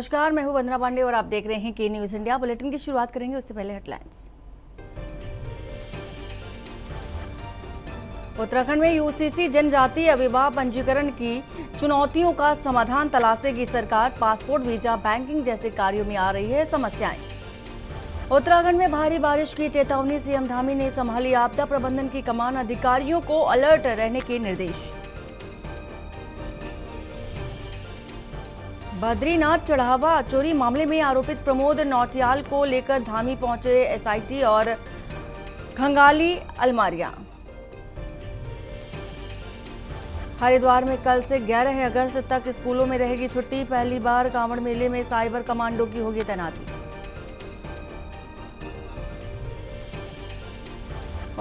नमस्कार, मैं हूं वंदना पांडे और आप देख रहे हैं के न्यूज इंडिया। बुलेटिन की शुरुआत करेंगे उससे पहले हेडलाइंस। उत्तराखंड में यूसीसी जनजातीय विवाह पंजीकरण की चुनौतियों का समाधान तलाशेगी सरकार। पासपोर्ट, वीजा, बैंकिंग जैसे कार्यों में आ रही है समस्याएं। उत्तराखंड में भारी बारिश की चेतावनी, सीएम धामी ने संभाली आपदा प्रबंधन की कमान, अधिकारियों को अलर्ट रहने के निर्देश। बद्रीनाथ चढ़ावा चोरी मामले में आरोपित प्रमोद नौटियाल को लेकर धामी पहुंचे एसआईटी और खंगाली अलमारियां। हरिद्वार में कल से 11 अगस्त तक स्कूलों में रहेगी छुट्टी। पहली बार कांवड़ मेले में साइबर कमांडो की होगी तैनाती।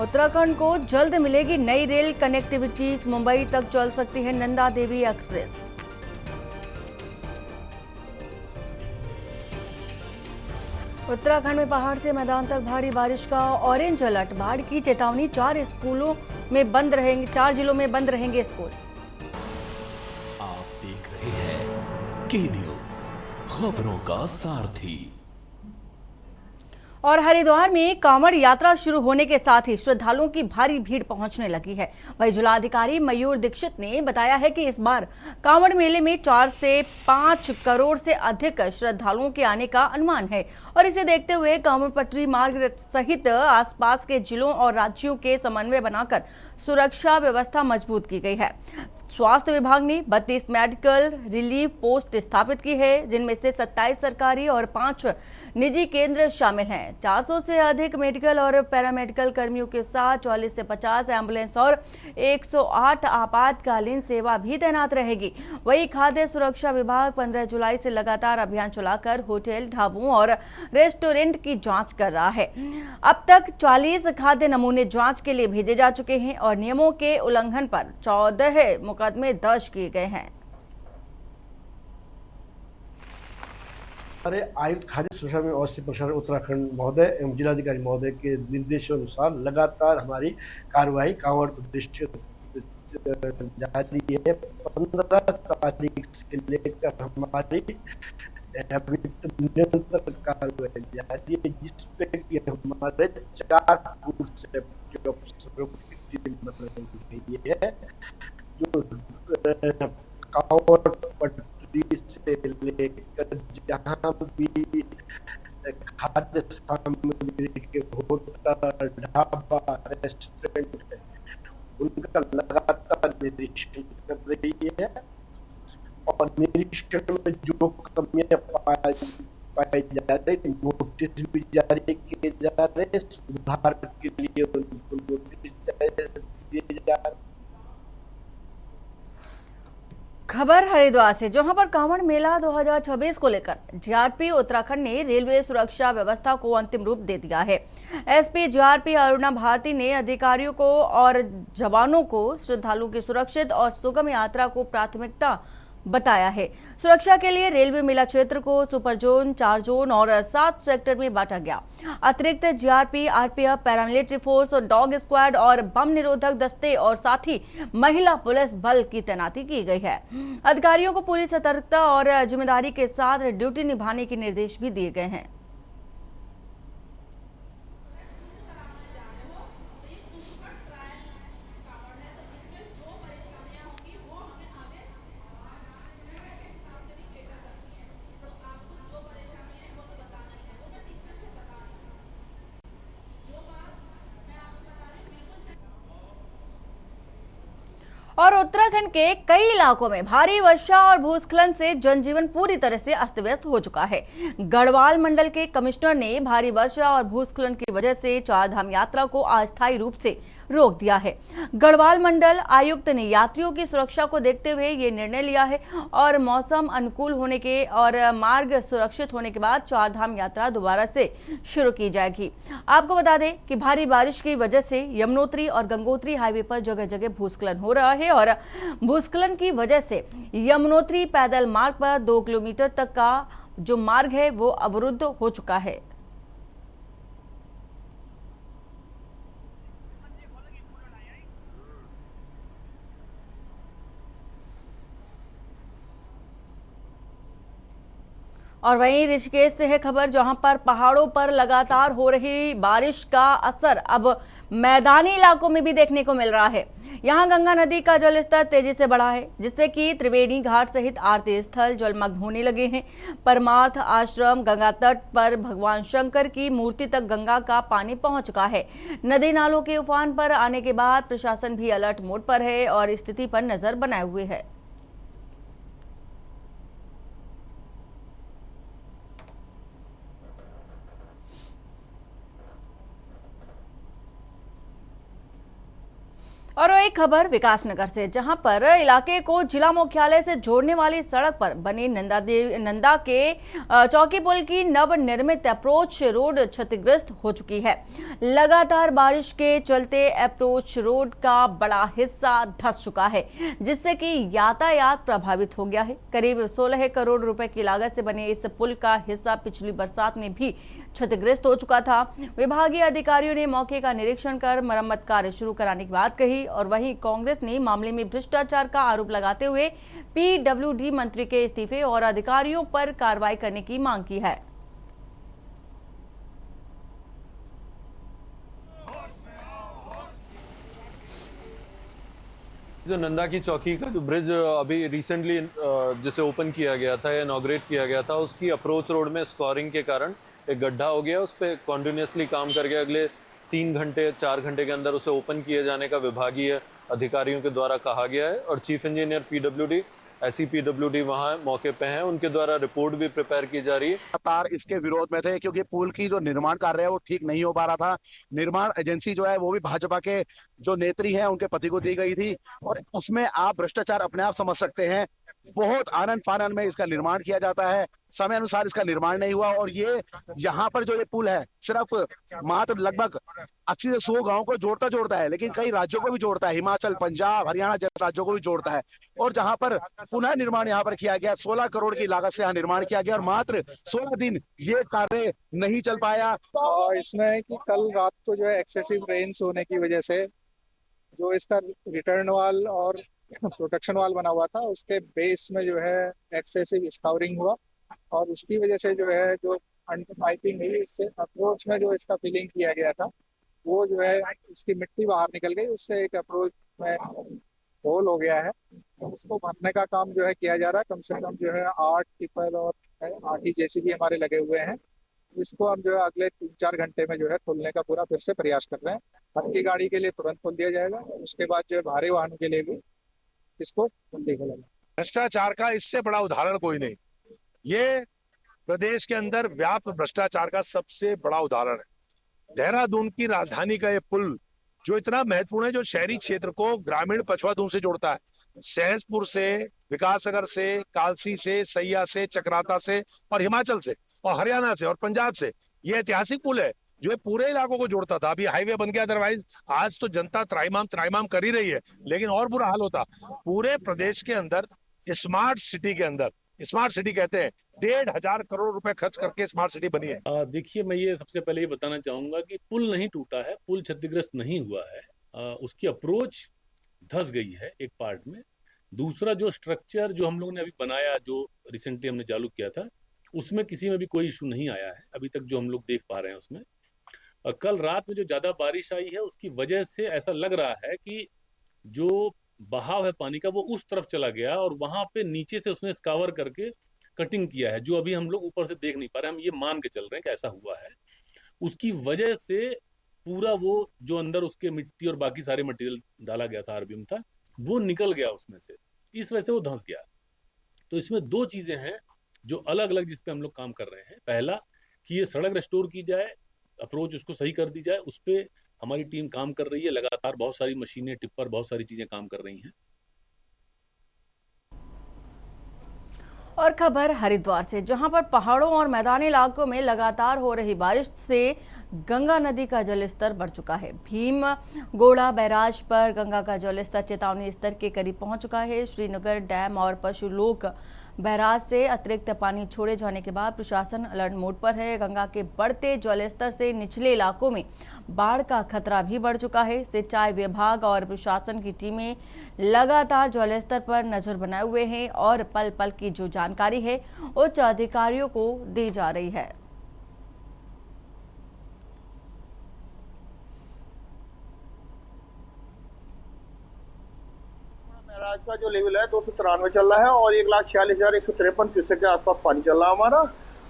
उत्तराखंड को जल्द मिलेगी नई रेल कनेक्टिविटी, मुंबई तक चल सकती है नंदा देवी एक्सप्रेस। उत्तराखंड में पहाड़ से मैदान तक भारी बारिश का ऑरेंज अलर्ट, बाढ़ की चेतावनी, 4 जिलों में बंद रहेंगे स्कूल। आप देख रहे हैं के न्यूज, खबरों का सारथी। और हरिद्वार में कांवड़ यात्रा शुरू होने के साथ ही श्रद्धालुओं की भारी भीड़ पहुंचने लगी है। वहीं जिलाधिकारी मयूर दीक्षित ने बताया है कि इस बार कांवड़ मेले में 4 से 5 करोड़ से अधिक श्रद्धालुओं के आने का अनुमान है और इसे देखते हुए कांवड़ पटरी मार्ग सहित आसपास के जिलों और राज्यों के समन्वय बनाकर सुरक्षा व्यवस्था मजबूत की गई है। स्वास्थ्य विभाग ने 32 मेडिकल रिलीफ पोस्ट स्थापित की है, जिनमें से 27 सरकारी और 5 निजी केंद्र शामिल हैं। 400 से अधिक मेडिकल और पैरामेडिकल कर्मियों के साथ 40 से 50 एम्बुलेंस और 108 आपातकालीन सेवा भी तैनात रहेगी। वहीं खाद्य सुरक्षा विभाग 15 जुलाई से लगातार अभियान चलाकर होटल, ढाबों और रेस्टोरेंट की जांच कर रहा है। अब तक 40 खाद्य नमूने जांच के लिए भेजे जा चुके हैं और नियमों के उल्लंघन पर 14 मुकदमे दर्ज किए गए हैं। हमारे आयुक्त खाद्य सुरक्षा में अवश्य प्रसारण उत्तराखंड महोदय एवं जिलाधिकारी महोदय के निर्देशानुसार लगातार हमारी कार्रवाई कांवड़ प्रदेश जारी है। 15 तारीख से लेकर हमारी निरंतर कार्रवाई जारी है, जिसपे कि हमारे 4 फूड सेफ्टी अफसरों की टीम बनाई गई है, जो कांवड़ पटरी से लेकर जहाँ भी खाद्य सामग्री के होटल, ढाबा, रेस्टोरेंट है, उनका लगातार निरीक्षण कर रही है और निरीक्षण में जो कमियां पाई जा रही, नोटिस भी जारी किए जा रहे, सुधार के लिए उनको नोटिस दिए जा रहे। खबर हरिद्वार से, जहां पर कांवड़ मेला 2026 को लेकर जीआरपी उत्तराखंड ने रेलवे सुरक्षा व्यवस्था को अंतिम रूप दे दिया है। एसपी जीआरपी अरुणा भारती ने अधिकारियों को और जवानों को श्रद्धालुओं की सुरक्षित और सुगम यात्रा को प्राथमिकता बताया है। सुरक्षा के लिए रेलवे मेला क्षेत्र को सुपर जोन, 4 जोन और 7 सेक्टर में बांटा गया। अतिरिक्त जीआरपी, आरपीएफ, पैरामिलिट्री फोर्स और डॉग स्क्वाड और बम निरोधक दस्ते और साथ ही महिला पुलिस बल की तैनाती की गई है। अधिकारियों को पूरी सतर्कता और जिम्मेदारी के साथ ड्यूटी निभाने के निर्देश भी दिए गए हैं। और उत्तराखंड के कई इलाकों में भारी वर्षा और भूस्खलन से जनजीवन पूरी तरह से अस्त व्यस्त हो चुका है। गढ़वाल मंडल के कमिश्नर ने भारी वर्षा और भूस्खलन की वजह से चारधाम यात्रा को अस्थायी रूप से रोक दिया है। गढ़वाल मंडल आयुक्त ने यात्रियों की सुरक्षा को देखते हुए ये निर्णय लिया है और मौसम अनुकूल होने के और मार्ग सुरक्षित होने के बाद चारधाम यात्रा दोबारा से शुरू की जाएगी। आपको बता दें कि भारी बारिश की वजह से यमुनोत्री और गंगोत्री हाईवे पर जगह जगह भूस्खलन हो रहा है और भूस्खलन की वजह से यमुनोत्री पैदल मार्ग पर 2 किलोमीटर तक का जो मार्ग है वो अवरुद्ध हो चुका है। और वहीं ऋषिकेश से है खबर, जहां पर पहाड़ों पर लगातार हो रही बारिश का असर अब मैदानी इलाकों में भी देखने को मिल रहा है। यहां गंगा नदी का जलस्तर तेजी से बढ़ा है, जिससे कि त्रिवेणी घाट सहित आरती स्थल जलमग्न होने लगे हैं। परमार्थ आश्रम गंगा तट पर भगवान शंकर की मूर्ति तक गंगा का पानी पहुंच चुका है। नदी नालों के उफान पर आने के बाद प्रशासन भी अलर्ट मोड पर है और स्थिति पर नजर बनाए हुए है। और एक खबर विकासनगर से, जहां पर इलाके को जिला मुख्यालय से जोड़ने वाली सड़क पर बने नंदा के चौकी पुल की नवनिर्मित अप्रोच रोड क्षतिग्रस्त हो चुकी है। लगातार बारिश के चलते अप्रोच रोड का बड़ा हिस्सा धंस चुका है, जिससे कि यातायात प्रभावित हो गया है। करीब 16 करोड़ रुपए की लागत से बने इस पुल का हिस्सा पिछली बरसात में भी क्षतिग्रस्त हो चुका था। विभागीय अधिकारियों ने मौके का निरीक्षण कर मरम्मत कार्य शुरू कराने की बात कही। और वहीं कांग्रेस ने मामले में भ्रष्टाचार का आरोप लगाते हुए पीडब्ल्यूडी मंत्री के इस्तीफे और अधिकारियों पर कार्रवाई करने की मांग की है। जो नंदा की चौकी का जो ब्रिज अभी रिसेंटली जिसे ओपन किया गया था या इनॉग्रेट किया गया था, उसकी अप्रोच रोड में स्कोरिंग के कारण एक गड्ढा हो गया। उस पर कॉन्टिन्यूसली काम करके अगले 3 घंटे 4 घंटे के अंदर उसे ओपन किए जाने का विभागीय अधिकारियों के द्वारा कहा गया है। और चीफ इंजीनियर पीडब्ल्यूडी, ऐसी पीडब्ल्यूडी वहां मौके पे हैं, उनके द्वारा रिपोर्ट भी प्रिपेयर की जा रही है। लगातार इसके विरोध में थे, क्योंकि पुल की जो निर्माण कार्य है वो ठीक नहीं हो पा रहा था। निर्माण एजेंसी जो है वो भी भाजपा के जो नेत्री हैं उनके पति को दी गई थी, और उसमें आप भ्रष्टाचार अपने आप समझ सकते हैं। बहुत आनंद फानन में इसका निर्माण किया जाता है, समय अनुसार इसका निर्माण नहीं हुआ। और ये यहाँ पर जो ये पुल है सिर्फ मात्र लगभग 80 से 100 गांवों को जोड़ता है, लेकिन कई राज्यों को भी जोड़ता है, हिमाचल, पंजाब, हरियाणा जैसे राज्यों को भी जोड़ता है। और जहां पर पुनः निर्माण यहाँ पर किया गया, 16 करोड़ की लागत से यहाँ निर्माण किया गया, और मात्र 16 दिन ये कार्य नहीं चल पाया। और इसमें कि कल रात को जो है एक्सेसिव रेन्स होने की वजह से जो इसका रिटर्न वाल और प्रोटेक्शन वाल बना हुआ था, उसके बेस में जो है एक्सेसिव स्काउरिंग हुआ, और उसकी वजह से जो है जो अंडर पाइपिंग हुई, इससे अप्रोच में जो इसका फिलिंग किया गया था वो जो है इसकी मिट्टी बाहर निकल गई, उससे एक अप्रोच में होल हो गया है। उसको भरने का काम जो है किया जा रहा है। कम से कम जो है 8 टिपर और 8 ही जेसीबी हमारे लगे हुए हैं। इसको हम जो है अगले 3-4 घंटे में जो है खोलने का पूरा फिर से प्रयास कर रहे हैं। हल्की गाड़ी के लिए तुरंत खोल दिया जाएगा, उसके बाद जो है भारी वाहनों के लिए भी इसको जल्दी खोलेगा। भ्रष्टाचार का इससे बड़ा उदाहरण कोई नहीं। ये प्रदेश के अंदर व्याप्त भ्रष्टाचार का सबसे बड़ा उदाहरण है। देहरादून की राजधानी का ये पुल जो इतना महत्वपूर्ण है, जो शहरी क्षेत्र को ग्रामीण पछवादून से जोड़ता है, सहसपुर से, विकासनगर से, कालसी से, सैया से, चक्राता से, और हिमाचल से, और हरियाणा से, और पंजाब से। ये ऐतिहासिक पुल है जो पूरे इलाकों को जोड़ता था। अभी हाईवे बन गया, अदरवाइज आज तो जनता त्राईमाम कर ही रही है, लेकिन और बुरा हाल होता। पूरे प्रदेश के अंदर स्मार्ट सिटी के अंदर, स्मार्ट सिटी कहते हैं, 1,500 करोड़ रुपए खर्च करके स्मार्ट सिटी बनी है। देखिए, मैं ये सबसे पहले ये बताना चाहूंगा कि पुल नहीं टूटा है, पुल क्षतिग्रस्त नहीं हुआ है। उसकी अप्रोच धंस गई है एक पार्ट में। दूसरा जो स्ट्रक्चर जो हम लोगों ने अभी बनाया, जो रिसेंटली हमने चालू किया था, उसमें किसी में भी कोई इशू नहीं आया है अभी तक जो हम लोग देख पा रहे हैं उसमें। कल रात में जो ज़्यादा बारिश आई है उसकी वजह से ऐसा लग रहा है कि जो बहाव है पानी का वो उस तरफ चला गया, और वहां पे नीचे से उसने स्कावर करके कटिंग किया है, जो अभी हम लोग ऊपर से देख नहीं पा रहे। हम ये मान के चल रहे हैं कि ऐसा हुआ है। उसकी वजह से पूरा वो जो अंदर उसके मिट्टी और बाकी सारे मटेरियल डाला गया था, आरबीएम था, वो निकल गया उसमें से, इस वजह से वो धंस गया। तो इसमें 2 चीजें हैं जो अलग अलग जिस पे हम लोग काम कर रहे हैं। पहला कि ये सड़क रेस्टोर की जाए, अप्रोच उसको सही कर दी जाए, उस पर हमारी टीम काम कर रही है लगातार। बहुत सारी मशीनें, टिप्पर, बहुत सारी चीजें काम कर रही हैं। और खबर हरिद्वार से, जहां पर पहाड़ों और मैदानी इलाकों में लगातार हो रही बारिश से गंगा नदी का जलस्तर बढ़ चुका है। भीम गोड़ा बैराज पर गंगा का जलस्तर चेतावनी स्तर के करीब पहुंच चुका है। श्रीनगर डैम और पशुलोक बैराज से अतिरिक्त पानी छोड़े जाने के बाद प्रशासन अलर्ट मोड पर है। गंगा के बढ़ते जलस्तर से निचले इलाकों में बाढ़ का खतरा भी बढ़ चुका है। सिंचाई विभाग और प्रशासन की टीमें लगातार जलस्तर पर नजर बनाए हुए हैं और पल पल की जो जानकारी है उच्च अधिकारियों को दी जा रही है। बैराज का जो लेवल है 293 चल रहा है और 1,46,153 क्यूसेक के आसपास पानी चल रहा है हमारा।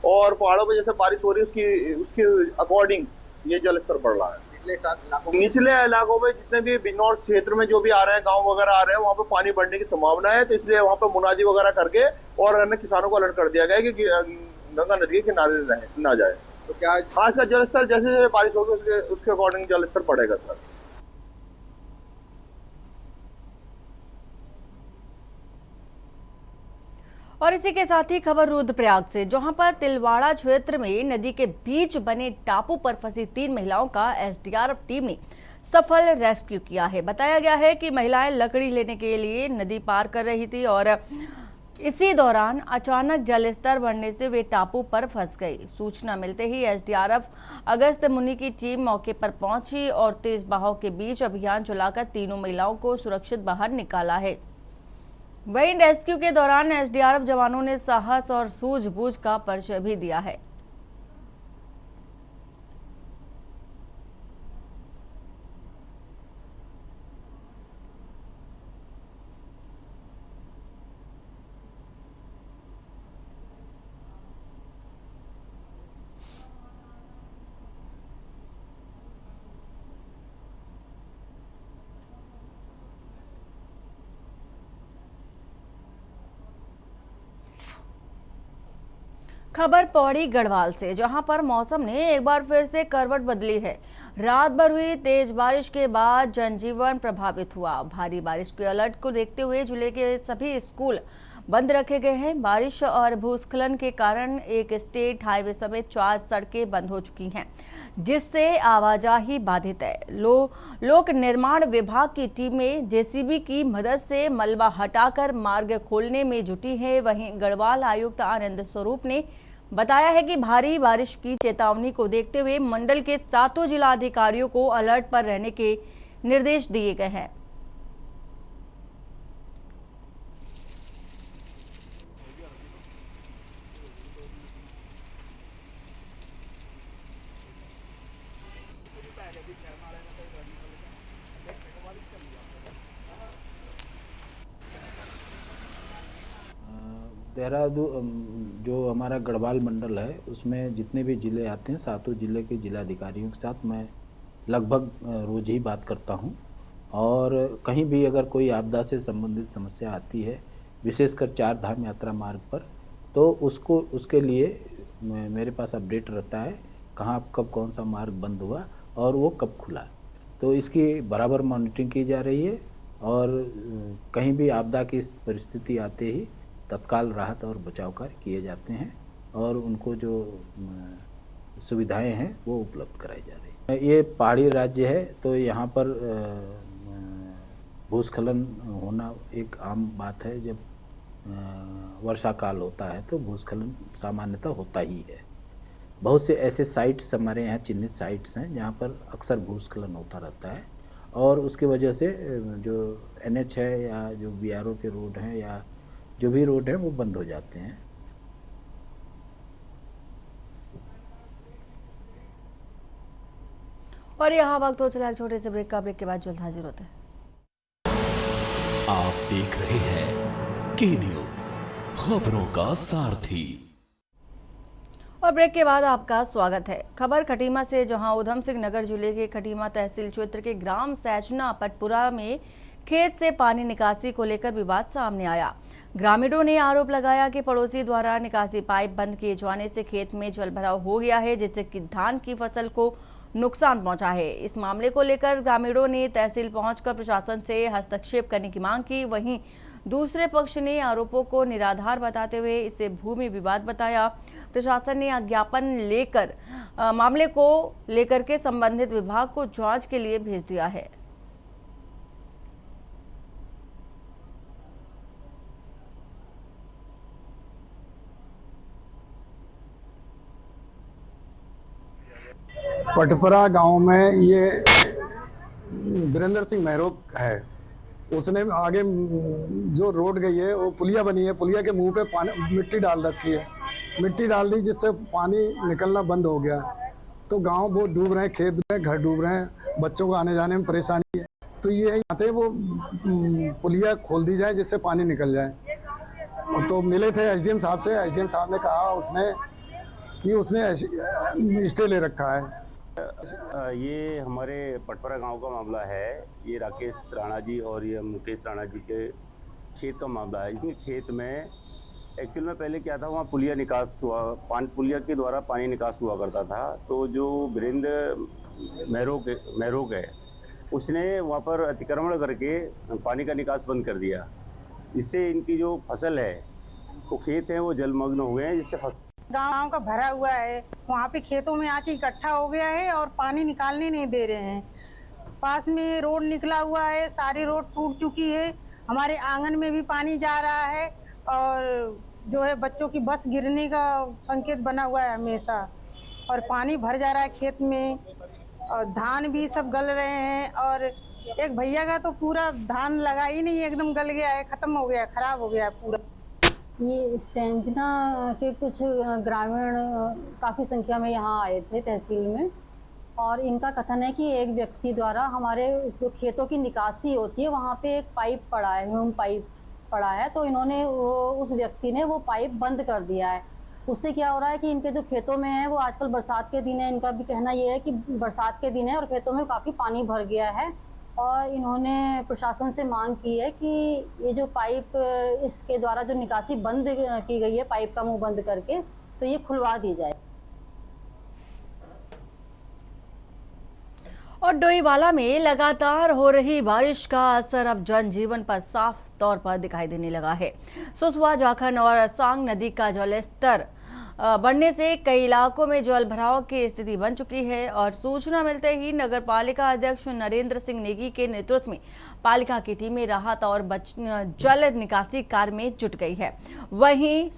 और पहाड़ों पे जैसे बारिश हो रही है उसकी अकॉर्डिंग ये जल स्तर बढ़ रहा है। निचले इलाकों में जितने भी बिजनौर क्षेत्र में जो भी आ रहे हैं, गांव वगैरह आ रहे हैं, वहाँ पे पानी बढ़ने की संभावना है। तो इसलिए वहाँ पे मुनादी वगैरह करके और किसानों को अलर्ट कर दिया गया है कि गंगा नदी के किनारे ना जाए। तो क्या आज का जल स्तर जैसे जैसे बारिश होगी उसके अकॉर्डिंग जल स्तर बढ़ेगा सर। और इसी के साथ ही खबर रुद्रप्रयाग से, जहां पर तिलवाड़ा क्षेत्र में नदी के बीच बने टापू पर फंसी 3 महिलाओं का एसडीआरएफ टीम ने सफल रेस्क्यू किया है। बताया गया है कि महिलाएं लकड़ी लेने के लिए नदी पार कर रही थी और इसी दौरान अचानक जलस्तर बढ़ने से वे टापू पर फंस गई। सूचना मिलते ही एसडीआरएफ अगस्त मुनि की टीम मौके पर पहुंची और तेज बहाव के बीच अभियान चलाकर तीनों महिलाओं को सुरक्षित बाहर निकाला है। वहीं रेस्क्यू के दौरान एसडीआरएफ जवानों ने साहस और सूझबूझ का परिचय भी दिया है। खबर पौड़ी गढ़वाल से, जहां पर मौसम ने एक बार फिर से करवट बदली है। रात भर हुई तेज बारिश के बाद जनजीवन प्रभावित हुआ। भारी बारिश के अलर्ट को देखते हुए जिले के सभी स्कूल बंद रखे गए हैं। बारिश और भूस्खलन के कारण एक स्टेट हाईवे समेत 4 सड़कें बंद हो चुकी हैं, जिससे आवाजाही बाधित है। लोक निर्माण विभाग की टीमें जेसीबी की मदद से मलबा हटाकर मार्ग खोलने में जुटी है। वहीं गढ़वाल आयुक्त आनंद स्वरूप ने बताया है कि भारी बारिश की चेतावनी को देखते हुए मंडल के 7 जिलाधिकारियों को अलर्ट पर रहने के निर्देश दिए गए हैं। देहरादून जो हमारा गढ़वाल मंडल है उसमें जितने भी ज़िले आते हैं 7 जिले के जिलाधिकारियों के साथ मैं लगभग रोज ही बात करता हूं। और कहीं भी अगर कोई आपदा से संबंधित समस्या आती है, विशेषकर 4 धाम यात्रा मार्ग पर, तो उसके लिए मेरे पास अपडेट रहता है कहाँ कब कौन सा मार्ग बंद हुआ और वो कब खुला। तो इसकी बराबर मॉनिटरिंग की जा रही है और कहीं भी आपदा की परिस्थिति आते ही तत्काल राहत और बचाव कार्य किए जाते हैं और उनको जो सुविधाएं हैं वो उपलब्ध कराई जा रही है। ये पहाड़ी राज्य है तो यहाँ पर भूस्खलन होना एक आम बात है। जब वर्षा काल होता है तो भूस्खलन सामान्यतः होता ही है। बहुत से ऐसे साइट्स हमारे यहाँ चिन्हित साइट्स हैं जहाँ पर अक्सर भूस्खलन होता रहता है और उसकी वजह से जो NH है या जो BRO के रोड हैं या जो भी रोड है वो बंद हो जाते हैं। और यहाँ वक्त हो चला छोटे से ब्रेक का। ब्रेक के बाद जल्द हाजिर होते हैं। आप देख रहे हैं के न्यूज, खबरों का सारथी। और ब्रेक के बाद आपका स्वागत है। खबर खटीमा से, जहां उधम सिंह नगर जिले के खटीमा तहसील क्षेत्र के ग्राम सैजना पटपुरा में खेत से पानी निकासी को लेकर विवाद सामने आया। ग्रामीणों ने आरोप लगाया कि पड़ोसी द्वारा निकासी पाइप बंद किए जाने से खेत में जलभराव हो गया है, जिससे कि धान की फसल को नुकसान पहुंचा है। इस मामले को लेकर ग्रामीणों ने तहसील पहुंचकर प्रशासन से हस्तक्षेप करने की मांग की। वहीं दूसरे पक्ष ने आरोपों को निराधार बताते हुए इसे भूमि विवाद बताया। प्रशासन ने ज्ञापन लेकर मामले को लेकर के संबंधित विभाग को जांच के लिए भेज दिया है। पटपरा गांव में ये वीरेंद्र सिंह महरोग है। उसने आगे जो रोड गई है वो पुलिया बनी है, पुलिया के मुंह पे पानी मिट्टी डाल रखी है, मिट्टी डाल दी जिससे पानी निकलना बंद हो गया। तो गांव बहुत डूब रहे हैं, खेत में घर डूब रहे हैं, बच्चों को आने जाने में परेशानी है। तो ये चाहते वो पुलिया खोल दी जाए जिससे पानी निकल जाए। तो मिले थे एसडीएम साहब से, एसडीएम साहब ने कहा उसने स्टे ले रखा है। ये हमारे पटपरा गांव का मामला है। ये राकेश राणा जी और ये मुकेश राणा जी के खेत का मामला है। इसमें खेत में एक्चुअल में पहले क्या था, वहाँ पुलिया निकास हुआ, पुलिया के द्वारा पानी निकास हुआ करता था। तो जो वीरेंद्र महरोग है उसने वहाँ पर अतिक्रमण करके पानी का निकास बंद कर दिया। इससे इनकी जो फसल है, वो खेत है, वो जलमग्न हो गए हैं, जिससे गांव का भरा हुआ है, वहाँ पे खेतों में आके इकट्ठा हो गया है और पानी निकालने नहीं दे रहे हैं। पास में रोड निकला हुआ है, सारी रोड टूट चुकी है, हमारे आंगन में भी पानी जा रहा है और जो है बच्चों की बस गिरने का संकेत बना हुआ है हमेशा, और पानी भर जा रहा है खेत में और धान भी सब गल रहे हैं। और एक भैया का तो पूरा धान लगा ही नहीं, एकदम गल गया है, खत्म हो गया, खराब हो गया है पूरा। ये सेंजना के कुछ ग्रामीण काफ़ी संख्या में यहाँ आए थे तहसील में, और इनका कथन है कि एक व्यक्ति द्वारा हमारे जो खेतों की निकासी होती है वहाँ पे एक पाइप पड़ा है, ह्यूम पाइप पड़ा है, तो इन्होंने उस व्यक्ति ने वो पाइप बंद कर दिया है। उससे क्या हो रहा है कि इनके जो खेतों में है, वो आजकल बरसात के दिन है, इनका भी कहना ये है कि बरसात के दिन है और खेतों में काफ़ी पानी भर गया है, और इन्होंने प्रशासन से मांग की है कि ये जो पाइप इसके द्वारा जो निकासी बंद की गई है, पाइप का मुंह बंद करके, तो ये खुलवा दी जाए। और डोईवाला में लगातार हो रही बारिश का असर अब जनजीवन पर साफ तौर पर दिखाई देने लगा है। सुसवा, जाखन और सांग नदी का जलस्तर बढ़ने से कई इलाकों में जल भराव की स्थिति बन चुकी है, और सूचना मिलते ही नगर पालिका अध्यक्ष नरेंद्र सिंह नेगी के नेतृत्व में पालिका की टीमें राहत और जल निकासी कार्य में जुट गई है। वहीं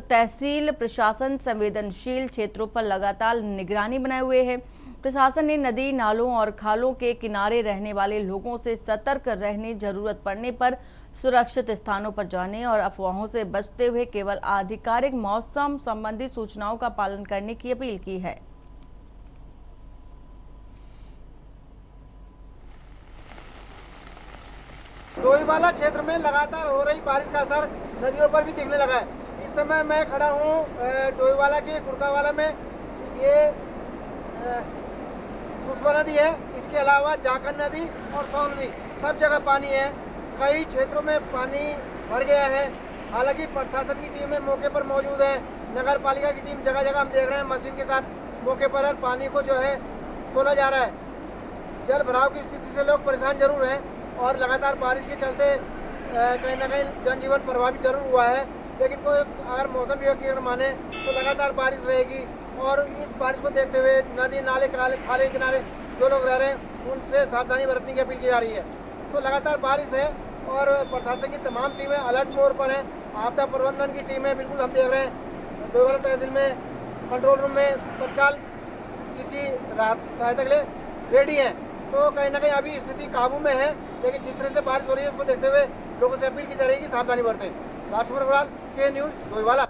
तहसील प्रशासन संवेदनशील क्षेत्रों पर लगातार निगरानी बनाए हुए है। प्रशासन ने नदी, नालों और खालों के किनारे रहने वाले लोगों से सतर्क रहने, जरूरत पड़ने पर सुरक्षित स्थानों पर जाने और अफवाहों से बचते हुए केवल आधिकारिक मौसम संबंधी सूचनाओं का पालन करने की अपील की है। डोईवाला क्षेत्र में लगातार हो रही बारिश का असर नदियों पर भी दिखने लगा है। इस समय मैं खड़ा हूँ डोईवाला के कुड़कावाला में। ये सुसवा नदी है, इसके अलावा जाखन नदी और सोन नदी, सब जगह पानी है। कई क्षेत्रों में पानी भर गया है। हालांकि प्रशासन की टीमें मौके पर मौजूद है, नगर पालिका की टीम जगह जगह हम देख रहे हैं मशीन के साथ मौके पर पानी को जो है खोला जा रहा है। जल भराव की स्थिति से लोग परेशान जरूर हैं, और लगातार बारिश के चलते कहीं ना कहीं जनजीवन प्रभावित जरूर हुआ है। लेकिन कोई अगर मौसम विभाग की अगर माने तो लगातार बारिश रहेगी, और इस बारिश को देखते हुए नदी, नाले, खाले किनारे जो लोग रह रहे हैं उनसे सावधानी बरतने की अपील की जा रही है। तो लगातार बारिश है और प्रशासन की तमाम टीमें अलर्ट मोड पर हैं। आपदा प्रबंधन की टीमें बिल्कुल हम देख रहे हैं डोईवाला तहसील में कंट्रोल रूम में तत्काल किसी राहत सहायता के लिए रेडी हैं। तो कहीं ना कहीं अभी स्थिति काबू में है, लेकिन जिस तरह से बारिश हो रही है उसको देखते हुए लोगों से अपील की जा रही है कि सावधानी बरतें। राजकुमार बराल, के न्यूज़, डोईवाला।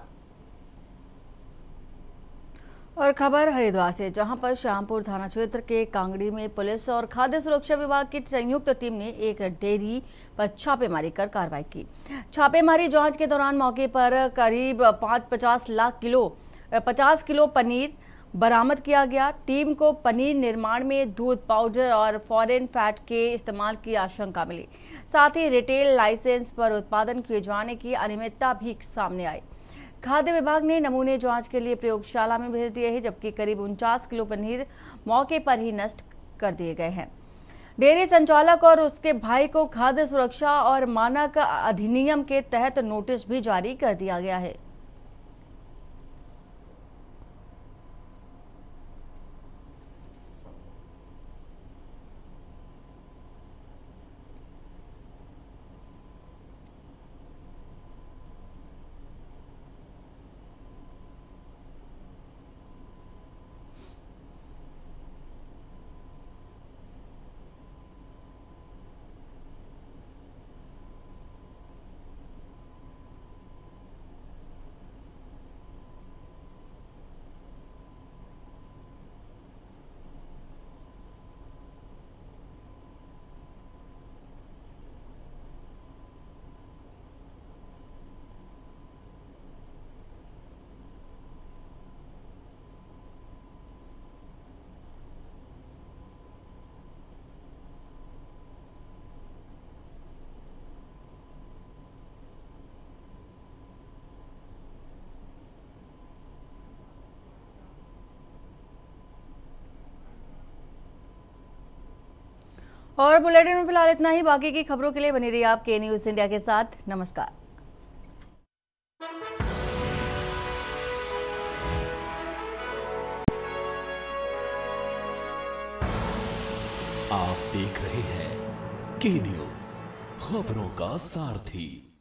और खबर हरिद्वार से, जहां पर श्यामपुर थाना क्षेत्र के कांगड़ी में पुलिस और खाद्य सुरक्षा विभाग की संयुक्त टीम ने एक डेयरी पर छापेमारी कर कार्रवाई की। छापेमारी जांच के दौरान मौके पर करीब 50 किलो पनीर बरामद किया गया। टीम को पनीर निर्माण में दूध पाउडर और फॉरेन फैट के इस्तेमाल की आशंका मिली। साथ ही रिटेल लाइसेंस पर उत्पादन किए जाने की अनियमितता भी सामने आई। खाद्य विभाग ने नमूने जांच के लिए प्रयोगशाला में भेज दिए हैं, जबकि करीब 49 किलो पनीर मौके पर ही नष्ट कर दिए गए हैं। डेयरी संचालक और उसके भाई को खाद्य सुरक्षा और मानक अधिनियम के तहत नोटिस भी जारी कर दिया गया है। और बुलेटिन में फिलहाल इतना ही। बाकी की खबरों के लिए बनी रहिए आप के न्यूज़ इंडिया के साथ। नमस्कार। आप देख रहे हैं के न्यूज़, खबरों का सारथी।